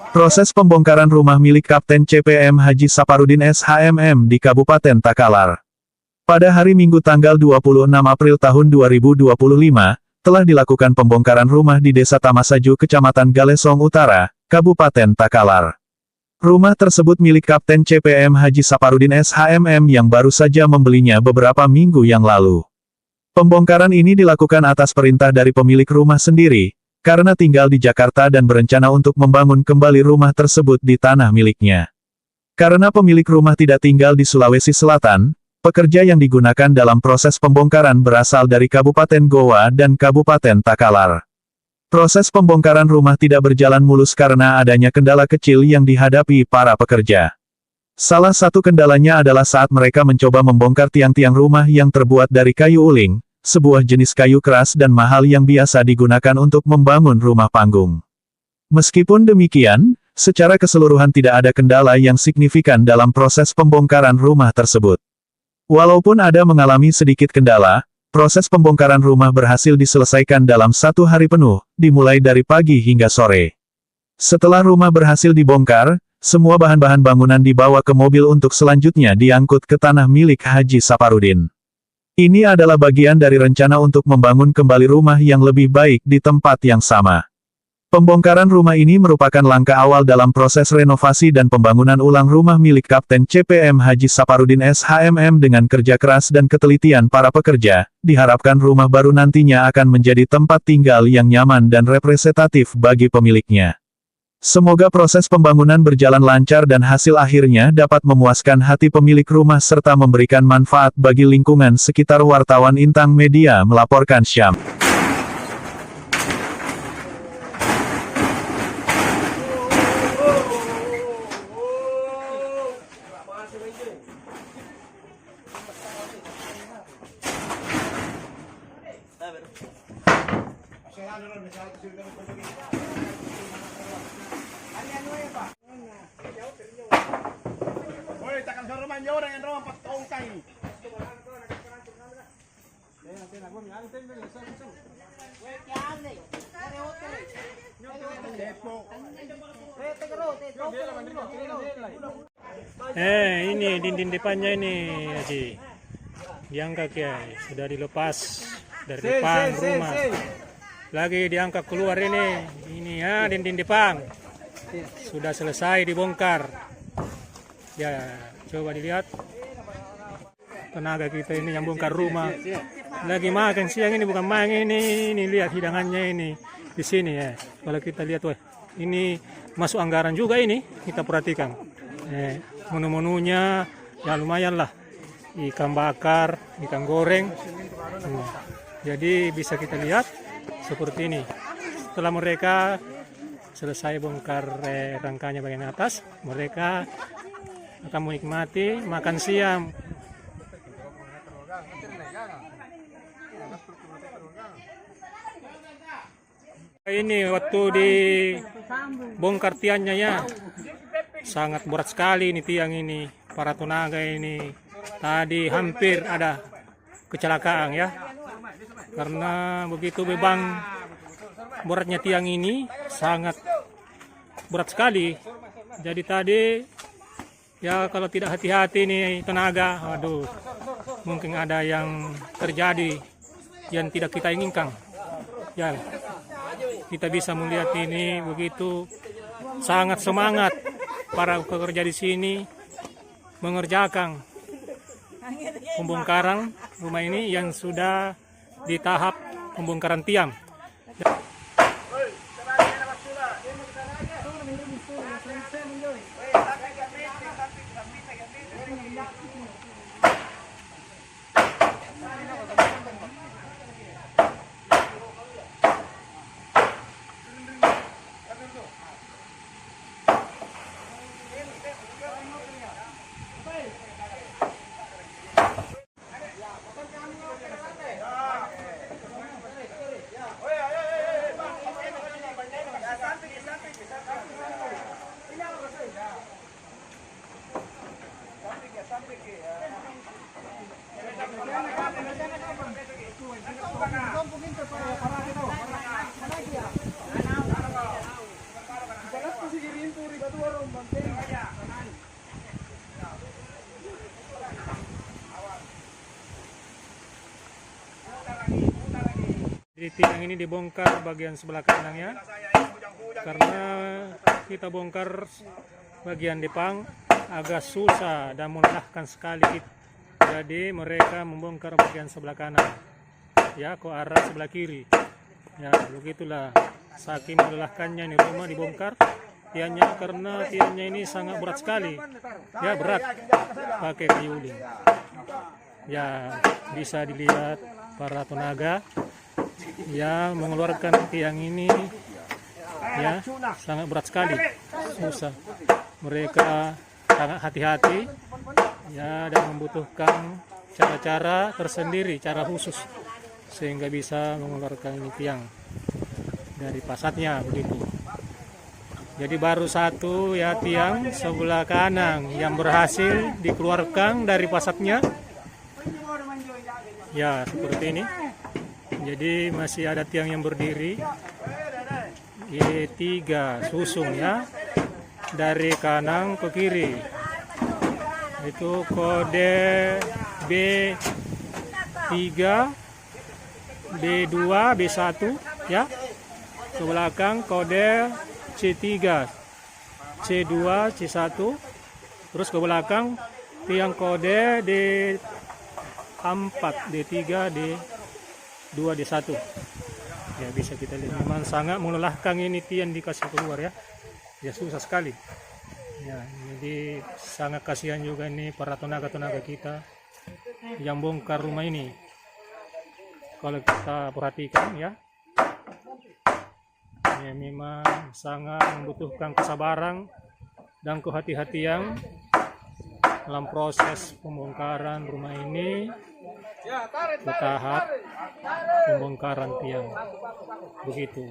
Proses pembongkaran rumah milik Kapten CPM Haji Saparudin SHMM di Kabupaten Takalar. Pada hari Minggu tanggal 26 April tahun 2025, telah dilakukan pembongkaran rumah di Desa Tamasaju Kecamatan Galesong Utara, Kabupaten Takalar. Rumah tersebut milik Kapten CPM Haji Saparudin SHMM yang baru saja membelinya beberapa minggu yang lalu. Pembongkaran ini dilakukan atas perintah dari pemilik rumah sendiri, karena tinggal di Jakarta dan berencana untuk membangun kembali rumah tersebut di tanah miliknya. Karena pemilik rumah tidak tinggal di Sulawesi Selatan, pekerja yang digunakan dalam proses pembongkaran berasal dari Kabupaten Goa dan Kabupaten Takalar. Proses pembongkaran rumah tidak berjalan mulus karena adanya kendala kecil yang dihadapi para pekerja. Salah satu kendalanya adalah saat mereka mencoba membongkar tiang-tiang rumah yang terbuat dari kayu uling, sebuah jenis kayu keras dan mahal yang biasa digunakan untuk membangun rumah panggung. Meskipun demikian, secara keseluruhan tidak ada kendala yang signifikan dalam proses pembongkaran rumah tersebut. Walaupun ada mengalami sedikit kendala, proses pembongkaran rumah berhasil diselesaikan dalam 1 hari penuh, dimulai dari pagi hingga sore. Setelah rumah berhasil dibongkar, semua bahan-bahan bangunan dibawa ke mobil untuk selanjutnya diangkut ke tanah milik Haji Saparudin. Ini adalah bagian dari rencana untuk membangun kembali rumah yang lebih baik di tempat yang sama. Pembongkaran rumah ini merupakan langkah awal dalam proses renovasi dan pembangunan ulang rumah milik Kapten CPM Haji Saparudin SHMM dengan kerja keras dan ketelitian para pekerja. Diharapkan rumah baru nantinya akan menjadi tempat tinggal yang nyaman dan representatif bagi pemiliknya. Semoga proses pembangunan berjalan lancar dan hasil akhirnya dapat memuaskan hati pemilik rumah serta memberikan manfaat bagi lingkungan sekitar. Wartawan Intang Media melaporkan. Syam. Ini dinding depannya ini, Haji. Diangkat ya, sudah dilepas dari depan rumah. Lagi diangkat keluar ini ya dinding depan. Sudah selesai dibongkar. Ya, coba dilihat. Tenaga kita ini yang bongkar rumah. Lagi makan siang ini bukan main ini lihat hidangannya ini di sini ya. Kalau kita lihat ini masuk anggaran juga ini, kita perhatikan. Menu-menunya ya lumayan lah. Ikan bakar, ikan goreng. Jadi bisa kita lihat seperti ini. Setelah mereka selesai bongkar rangkanya bagian atas, mereka akan menikmati makan siang. Ini waktu di bongkar tiangnya ya, sangat berat sekali ini tiang ini. Para tenaga ini tadi hampir ada kecelakaan ya, karena begitu beban beratnya tiang ini sangat berat sekali. Jadi tadi ya kalau tidak hati-hati nih tenaga, aduh, mungkin ada yang terjadi yang tidak kita inginkan. Ya, kita bisa melihat ini begitu sangat semangat para pekerja di sini mengerjakan pembongkaran rumah ini yang sudah di tahap pembongkaran tiang. Jadi tiang ini dibongkar bagian sebelah kanannya, karena kita bongkar bagian depan agak susah dan melelahkan sekali. Jadi mereka membongkar bagian sebelah kanan, ya, ke arah sebelah kiri. Ya, begitulah. Saking melelahkannya ini rumah dibongkar tiangnya, karena tiangnya ini sangat berat sekali. Ya, berat, pakai kayu uling. Ya, bisa dilihat para tenaga ya mengeluarkan tiang ini, ya, sangat berat sekali, susah. Mereka sangat hati-hati, ya, dan membutuhkan cara-cara tersendiri, cara khusus, sehingga bisa mengeluarkan ini tiang dari pasatnya, begitu. Jadi baru satu, ya, tiang sebelah kanan yang berhasil dikeluarkan dari pasatnya, ya, seperti ini. Jadi masih ada tiang yang berdiri, E3 susung, ya, dari kanan ke kiri. Itu kode B3, B2, B1, ya. Ke belakang kode C3, C2, C1. Terus ke belakang tiang kode D4, D3, D2, D1. Ya, bisa kita lihat memang sangat melelahkan ini tiang dikasih keluar, ya. Ya, susah sekali. Ya, jadi sangat kasihan juga ini para tenaga-tenaga kita yang bongkar rumah ini. Kalau kita perhatikan, ya, ya, memang sangat membutuhkan kesabaran dan kehati-hatian dalam proses pembongkaran rumah ini, bertahap pembongkaran tiang, begitu.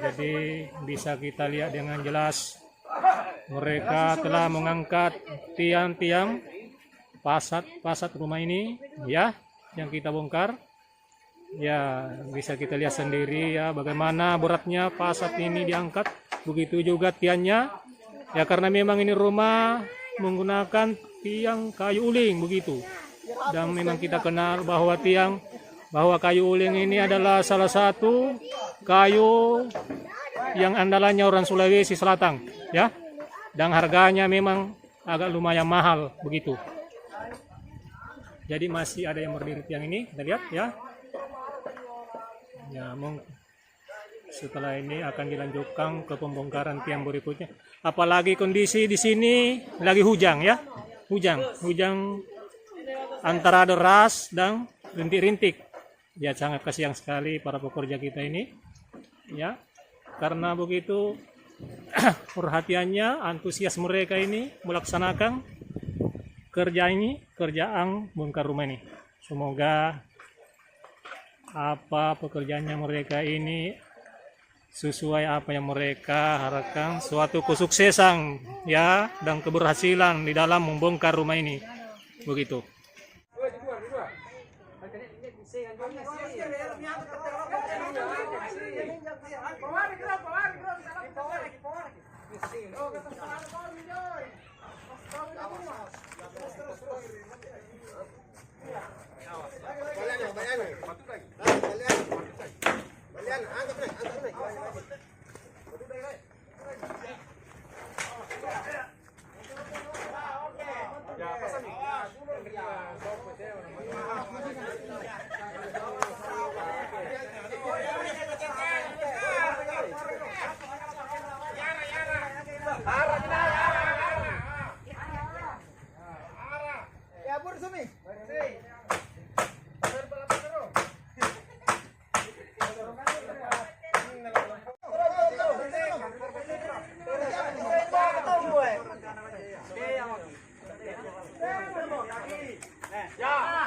Jadi bisa kita lihat dengan jelas mereka telah mengangkat tiang-tiang pasat rumah ini, ya, yang kita bongkar. Ya, bisa kita lihat sendiri, ya, bagaimana beratnya pasat ini diangkat. Begitu juga tiangnya, ya, karena memang ini rumah menggunakan tiang kayu uling, begitu. Dan memang kita kenal bahwa kayu uling ini adalah salah satu kayu yang andalannya orang Sulawesi Selatan, ya. Dan harganya memang agak lumayan mahal, begitu. Jadi masih ada yang berdiri tiang ini, kita lihat, ya. Ya, setelah ini akan dilanjutkan ke pembongkaran tiang berikutnya. Apalagi kondisi di sini lagi hujan, ya. Hujan antara deras dan rintik-rintik. Ya, sangat kasihan sekali para pekerja kita ini, ya, karena begitu perhatiannya, antusias mereka ini melaksanakan kerjaan bongkar rumah ini. Semoga apa pekerjaannya mereka ini sesuai apa yang mereka harapkan, suatu kesuksesan, ya, dan keberhasilan di dalam membongkar rumah ini, begitu.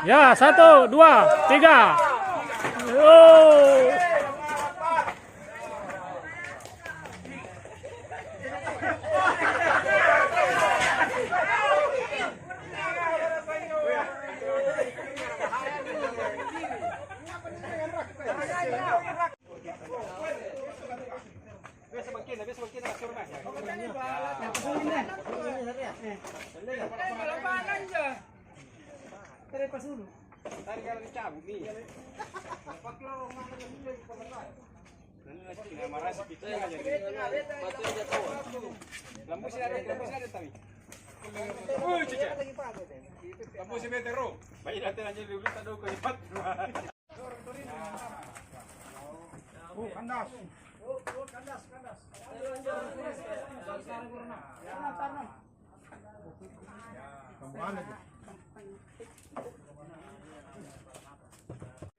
Ya, 1, 2, 3. Oh.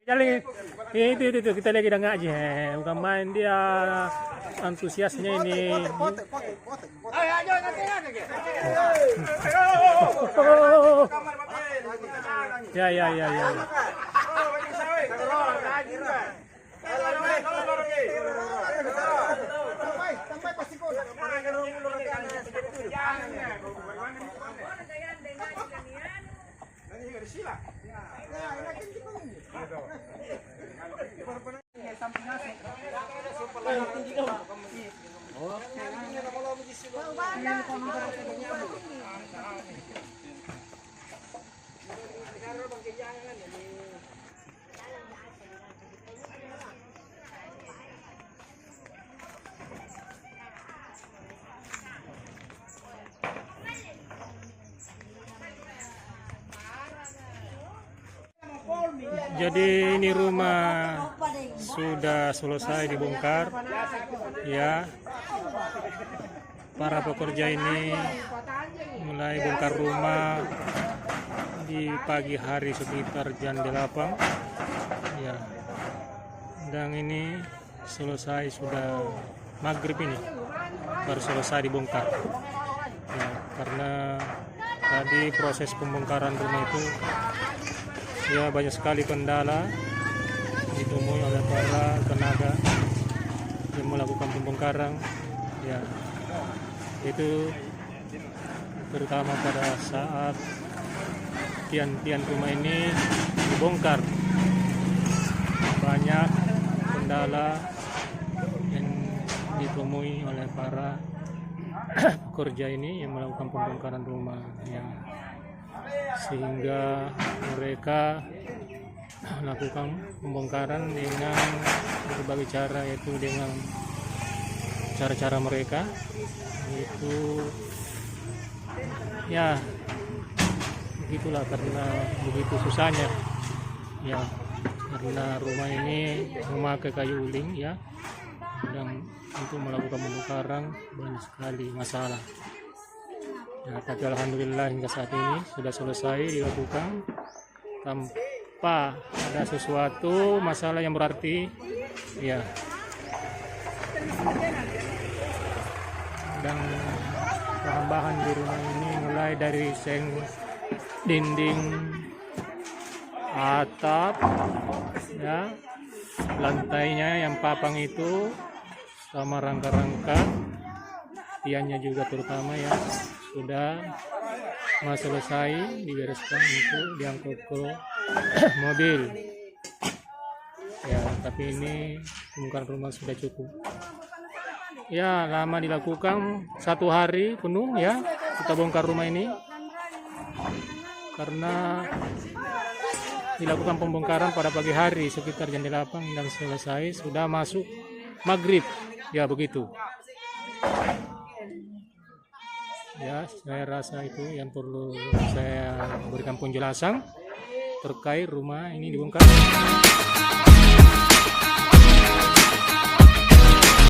Jalan itu kita lagi dah ngaji, bukan main dia antusiasnya ini. Ya. Jadi ini rumah sudah selesai dibongkar, ya. Para pekerja ini mulai bongkar rumah di pagi hari sekitar jam 8, ya. Dan ini selesai sudah maghrib ini baru selesai dibongkar, ya. Karena tadi proses pembongkaran rumah itu ya banyak sekali kendala ditemui oleh para tenaga yang melakukan pembongkaran, ya, itu terutama pada saat tiang-tiang rumah ini dibongkar, banyak kendala yang ditemui oleh para pekerja ini yang melakukan pembongkaran rumah, ya. Sehingga mereka melakukan pembongkaran dengan berbagai cara, yaitu dengan cara-cara mereka itu, ya begitulah, karena begitu susahnya, ya, karena rumah ini memakai kayu uling, ya, dan untuk melakukan pembongkaran banyak sekali masalah. Ya, tapi alhamdulillah hingga saat ini sudah selesai dilakukan tanpa ada sesuatu masalah yang berarti, ya. Dan bahan-bahan di rumah ini mulai dari seng, dinding, atap, ya, lantainya yang papang itu sama rangka-rangka tiangnya juga terutama, ya, sudah selesai dibereskan untuk diangkut ke mobil, ya. Tapi ini pembongkaran rumah sudah cukup, ya, lama dilakukan 1 hari penuh, ya, kita bongkar rumah ini karena dilakukan pembongkaran pada pagi hari sekitar jam 8 dan selesai sudah masuk maghrib, ya, begitu. Ya, saya rasa itu yang perlu saya berikan penjelasan terkait rumah ini dibongkar.